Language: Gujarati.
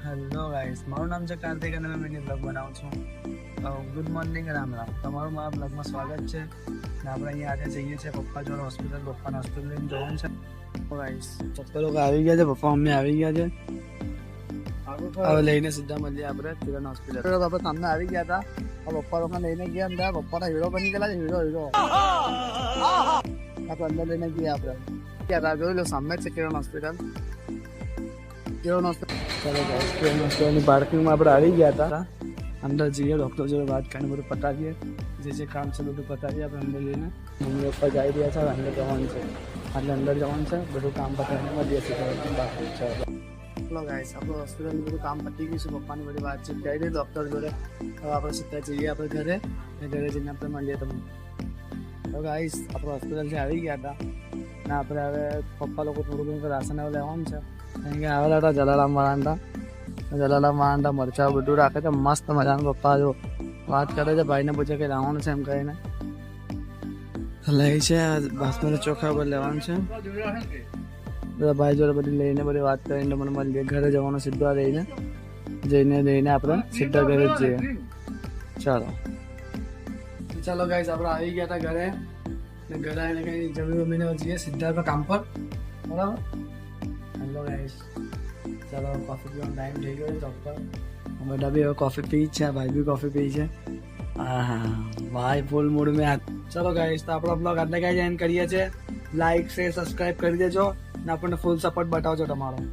હેલો ગાઈસ, મારું નામ છે કાર્તિક અને મેં મિની બ્લોગ બનાવું છું. Good morning, Ram Ram. તમારું મારા બ્લોગમાં સ્વાગત છે. ને આપણે અહીંયા આજે જઈએ છીએ પપ્પા જોડે હોસ્પિટલ. પપ્પાને હોસ્પિટલ લઈને જવાનું છે. ગાઈસ, પપ્પા લોકો આવી ગયા છે, પપ્પા મમ્મી આવી ગયા છે. હવે લઈને સીધા મળીએ આપણે કિરણ હોસ્પિટલ. આપણે સામે આવી ગયા હતા. પપ્પા લોકો લઈને ગયા અંદર. પપ્પાના હીરો બની ગયેલા છે. હીરો આપણે અંદર લઈને ગયા આપણે ગયા જોઈ લો, સામે જ છે કિરણ હોસ્પિટલ. કિરણ હોસ્પિટલ ની પાર્કિંગમાં આપણે આવી ગયા હતા. અંદર જઈએ, ડૉક્ટર જોડે વાત કરીને બધું પતાવીએ, જે કામ છે બધું પતાવીએ આપણે અંદર જઈને. મમ્મી પપ્પા જઈ રહ્યા છે, અંદર જવાનું છે, એટલે અંદર જવાનું છે. બધું કામ પતાવીને મળીએ છીએ. ચલો ગાઈસ, આપણે હોસ્પિટલનું બધું કામ પતી ગયું છે. પપ્પાની બધી વાતચીત કરી દઈએ ડૉક્ટર જોડે. હવે આપણે સીધા જઈએ આપણે ઘરે, અને ઘરે જઈને આપણે મળીએ તમને. તો ગાઈસ, આપણે હોસ્પિટલથી આવી ગયા હતા ને આપણે હવે પપ્પા લોકો થોડું ઘણું રાશન હવે લેવાનું છે. કારણ કે આવેલા હતા જલારામ વાળાના મરચાં બધું રાખે છે મસ્ત મજાનું. પપ્પા જો વાત કરે છે, ભાઈને પૂછે કે લાવવાનું છે એમ કહીને લે છે. બાસમતી ચોખા પર લેવાનું છે. બધા ભાઈ જોડે બધી લઈને બધી વાત કરીને મને મળીએ. ઘરે જવાનું સીધા જઈને આપણે સીધા ઘરે જ જઈએ. ચાલો ગાઈસ, આપણે આવી ગયા હતા ઘરે. ને ઘરે આવીને કંઈ જમીને જઈએ સીધા આપણે કામ પર. બરાબર. હેલો ગાઈસ, ચાલો કોફી પીવાનો ટાઈમ થઈ ગયો છે ચોક્કસ. બધા બી હવે કોફી પી છે, ભાઈ બી કોફી પી છે. હા ભાઈ ફૂલ મૂડ મેં. ચલો ગાઈસ, તો આપણો બ્લોગ આટલે કાંઈ એન્ડ કરીએ છીએ. લાઈક શેર સબસ્ક્રાઈબ કરી દેજો ને આપણને ફૂલ સપોર્ટ બતાવજો તમારો.